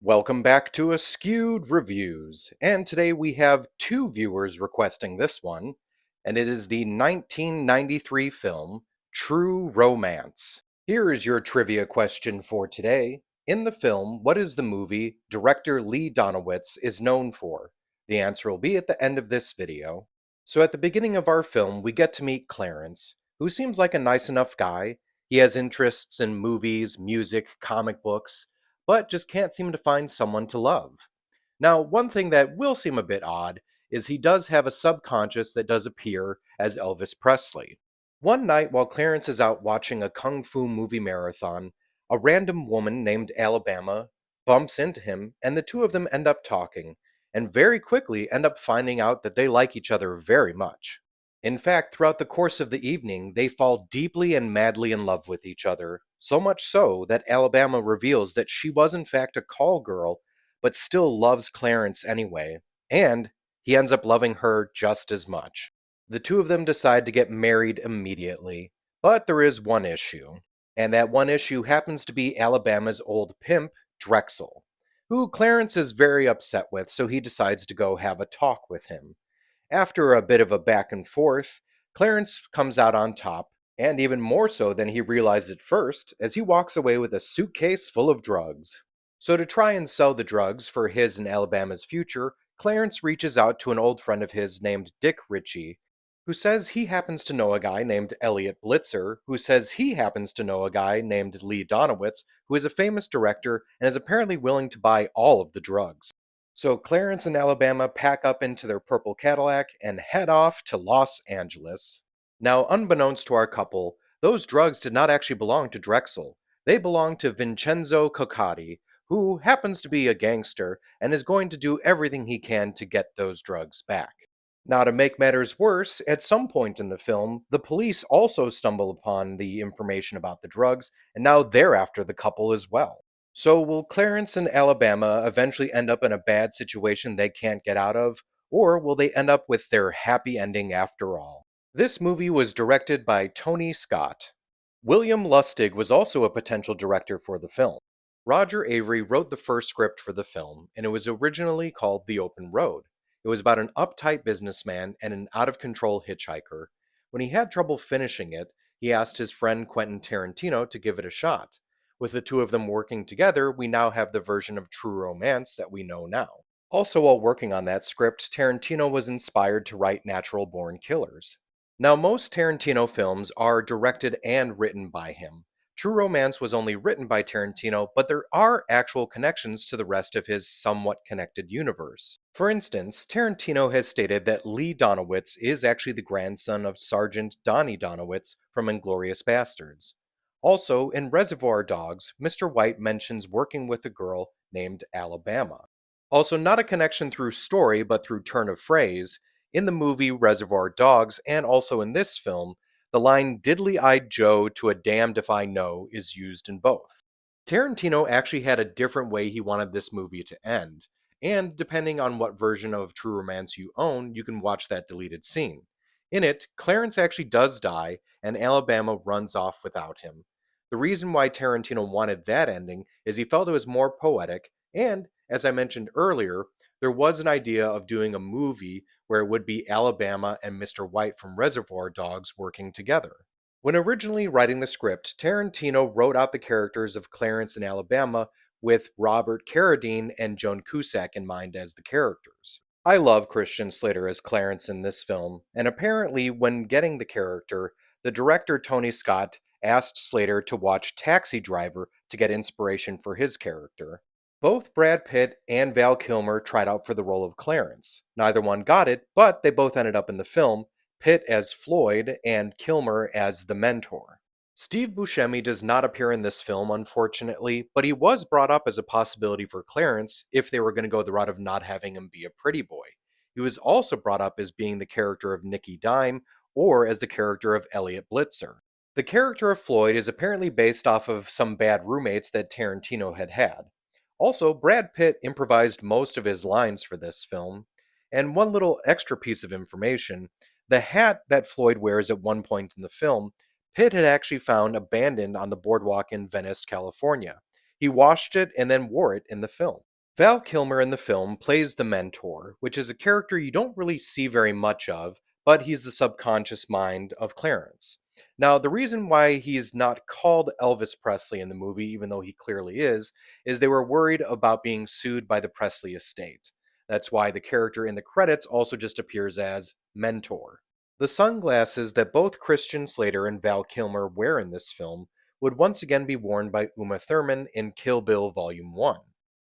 Welcome back to Askewed Reviews, and today we have two viewers requesting this one, and it is the 1993 film True Romance. Here is your trivia question for today. In the film, what is the movie director Lee Donowitz is known for? The answer will be at the end of this video. So at the beginning of our film, we get to meet Clarence, who seems like a nice enough guy. He has interests in movies, music, comic books, but just can't seem to find someone to love. Now, one thing that will seem a bit odd is he does have a subconscious that does appear as Elvis Presley. One night, while Clarence is out watching a kung fu movie marathon, a random woman named Alabama bumps into him, and the two of them end up talking, and very quickly end up finding out that they like each other very much. In fact, throughout the course of the evening, they fall deeply and madly in love with each other, so much so that Alabama reveals that she was in fact a call girl, but still loves Clarence anyway, and he ends up loving her just as much. The two of them decide to get married immediately, but there is one issue, and that one issue happens to be Alabama's old pimp, Drexel, who Clarence is very upset with, so he decides to go have a talk with him. After a bit of a back and forth, Clarence comes out on top, and even more so than he realized at first, as he walks away with a suitcase full of drugs. So, to try and sell the drugs for his and Alabama's future, Clarence reaches out to an old friend of his named Dick Ritchie, who says he happens to know a guy named Elliot Blitzer, who says he happens to know a guy named Lee Donowitz, who is a famous director and is apparently willing to buy all of the drugs. So Clarence and Alabama pack up into their purple Cadillac and head off to Los Angeles. Now, unbeknownst to our couple, those drugs did not actually belong to Drexel. They belong to Vincenzo Coccati, who happens to be a gangster and is going to do everything he can to get those drugs back. Now, to make matters worse, at some point in the film, the police also stumble upon the information about the drugs, and now they're after the couple as well. So, will Clarence and Alabama eventually end up in a bad situation they can't get out of, or will they end up with their happy ending after all? This movie was directed by Tony Scott. William Lustig was also a potential director for the film. Roger Avery wrote the first script for the film, and it was originally called The Open Road. It was about an uptight businessman and an out of control hitchhiker. When he had trouble finishing it, he asked his friend Quentin Tarantino to give it a shot. With the two of them working together, we now have the version of True Romance that we know now. Also, while working on that script, Tarantino was inspired to write Natural Born Killers. Now, most Tarantino films are directed and written by him. True Romance was only written by Tarantino, but there are actual connections to the rest of his somewhat connected universe. For instance, Tarantino has stated that Lee Donowitz is actually the grandson of Sergeant Donnie Donowitz from Inglourious Basterds. Also, in Reservoir Dogs, Mr. White mentions working with a girl named Alabama. Also, not a connection through story, but through turn of phrase, in the movie Reservoir Dogs, and also in this film, the line "diddly eyed Joe to a damned if I know" is used in both. Tarantino actually had a different way he wanted this movie to end, and depending on what version of True Romance you own, you can watch that deleted scene. In it, Clarence actually does die, and Alabama runs off without him. The reason why Tarantino wanted that ending is he felt it was more poetic, and, as I mentioned earlier, there was an idea of doing a movie where it would be Alabama and Mr. White from Reservoir Dogs working together. When originally writing the script, Tarantino wrote out the characters of Clarence and Alabama with Robert Carradine and Joan Cusack in mind as the characters. I love Christian Slater as Clarence in this film, and apparently, when getting the character, the director Tony Scott asked Slater to watch Taxi Driver to get inspiration for his character. Both Brad Pitt and Val Kilmer tried out for the role of Clarence. Neither one got it, but they both ended up in the film, Pitt as Floyd and Kilmer as the mentor. Steve Buscemi does not appear in this film, unfortunately, but he was brought up as a possibility for Clarence if they were going to go the route of not having him be a pretty boy. He was also brought up as being the character of Nicky Dime or as the character of Elliot Blitzer. The character of Floyd is apparently based off of some bad roommates that Tarantino had had. Also, Brad Pitt improvised most of his lines for this film. And one little extra piece of information, the hat that Floyd wears at one point in the film, Pitt had actually found abandoned on the boardwalk in Venice, California. He washed it and then wore it in the film. Val Kilmer in the film plays the mentor, which is a character you don't really see very much of, but he's the subconscious mind of Clarence. Now, the reason why he's not called Elvis Presley in the movie, even though he clearly is they were worried about being sued by the Presley estate. That's why the character in the credits also just appears as Mentor. The sunglasses that both Christian Slater and Val Kilmer wear in this film would once again be worn by Uma Thurman in Kill Bill Volume 1.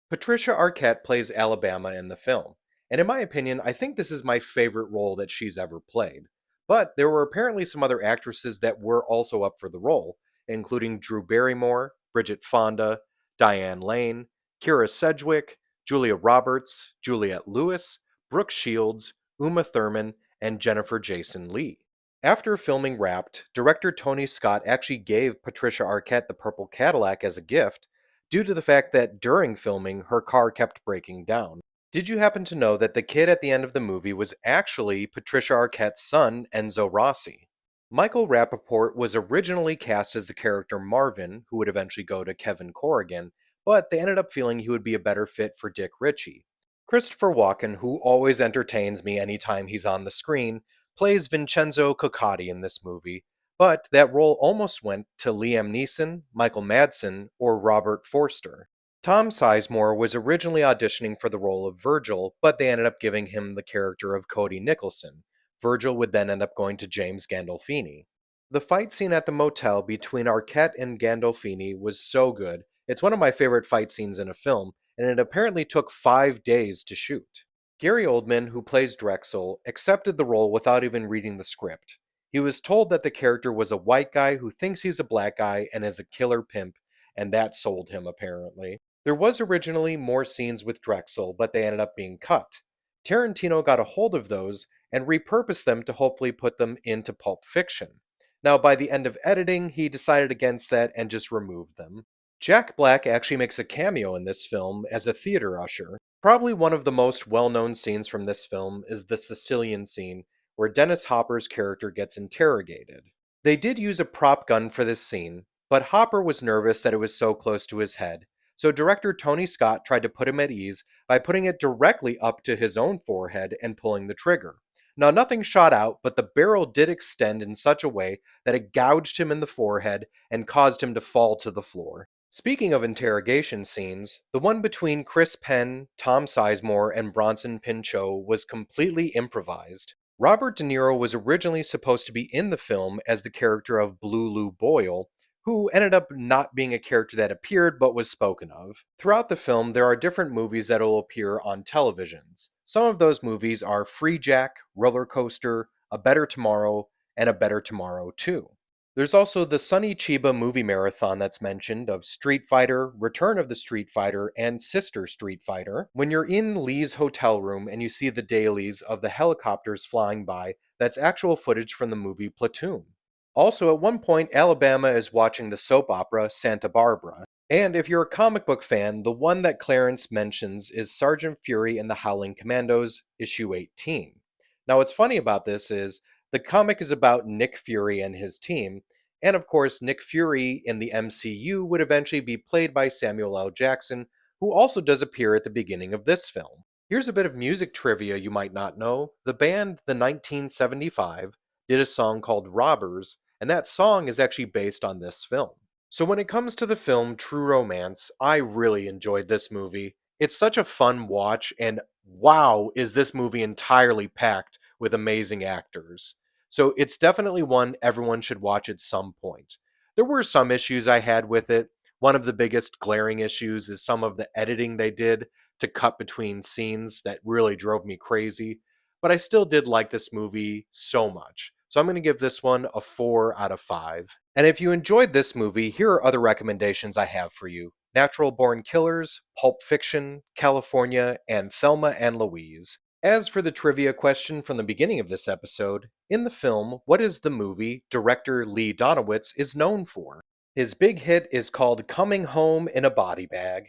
Patricia Arquette plays Alabama in the film, and in my opinion, I think this is my favorite role that she's ever played. But there were apparently some other actresses that were also up for the role, including Drew Barrymore, Bridget Fonda, Diane Lane, Kira Sedgwick, Julia Roberts, Juliette Lewis, Brooke Shields, Uma Thurman, and Jennifer Jason Leigh. After filming wrapped, director Tony Scott actually gave Patricia Arquette the purple Cadillac as a gift due to the fact that during filming, her car kept breaking down. Did you happen to know that the kid at the end of the movie was actually Patricia Arquette's son, Enzo Rossi? Michael Rappaport was originally cast as the character Marvin, who would eventually go to Kevin Corrigan, but they ended up feeling he would be a better fit for Dick Ritchie. Christopher Walken, who always entertains me anytime he's on the screen, plays Vincenzo Coccati in this movie, but that role almost went to Liam Neeson, Michael Madsen, or Robert Forster. Tom Sizemore was originally auditioning for the role of Virgil, but they ended up giving him the character of Cody Nicholson. Virgil would then end up going to James Gandolfini. The fight scene at the motel between Arquette and Gandolfini was so good. It's one of my favorite fight scenes in a film, and it apparently took 5 days to shoot. Gary Oldman, who plays Drexel, accepted the role without even reading the script. He was told that the character was a white guy who thinks he's a black guy and is a killer pimp, and that sold him apparently. There was originally more scenes with Drexel, but they ended up being cut. Tarantino got a hold of those and repurposed them to hopefully put them into Pulp Fiction. Now, by the end of editing, he decided against that and just removed them. Jack Black actually makes a cameo in this film as a theater usher. Probably one of the most well known scenes from this film is the Sicilian scene, where Dennis Hopper's character gets interrogated. They did use a prop gun for this scene, but Hopper was nervous that it was so close to his head, so director Tony Scott tried to put him at ease by putting it directly up to his own forehead and pulling the trigger. Now, nothing shot out, but the barrel did extend in such a way that it gouged him in the forehead and caused him to fall to the floor. Speaking of interrogation scenes, the one between Chris Penn, Tom Sizemore, and Bronson Pinchot was completely improvised. Robert De Niro was originally supposed to be in the film as the character of Blue Lou Boyle, who ended up not being a character that appeared but was spoken of. Throughout the film, there are different movies that will appear on televisions. Some of those movies are Free Jack, Roller Coaster, A Better Tomorrow, and A Better Tomorrow 2. There's also the Sonny Chiba movie marathon that's mentioned of Street Fighter, Return of the Street Fighter, and Sister Street Fighter. When you're in Lee's hotel room and you see the dailies of the helicopters flying by, that's actual footage from the movie Platoon. Also, at one point, Alabama is watching the soap opera Santa Barbara. And if you're a comic book fan, the one that Clarence mentions is Sergeant Fury and the Howling Commandos, issue 18. Now, what's funny about this is the comic is about Nick Fury and his team, and of course, Nick Fury in the MCU would eventually be played by Samuel L. Jackson, who also does appear at the beginning of this film. Here's a bit of music trivia you might not know. The band The 1975 did a song called Robbers, and that song is actually based on this film. So when it comes to the film True Romance, I really enjoyed this movie. It's such a fun watch, and wow, is this movie entirely packed with amazing actors. So it's definitely one everyone should watch at some point. There were some issues I had with it. One of the biggest glaring issues is some of the editing they did to cut between scenes that really drove me crazy. But I still did like this movie so much. So I'm going to give this one a 4 out of 5. And if you enjoyed this movie, here are other recommendations I have for you. Natural Born Killers, Pulp Fiction, California, and Thelma and Louise. As for the trivia question from the beginning of this episode, in the film, what is the movie director Lee Donowitz is known for? His big hit is called Coming Home in a Body Bag.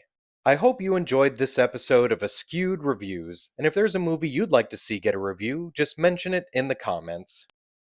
I hope you enjoyed this episode of Askewed Reviews, and if there's a movie you'd like to see get a review, just mention it in the comments.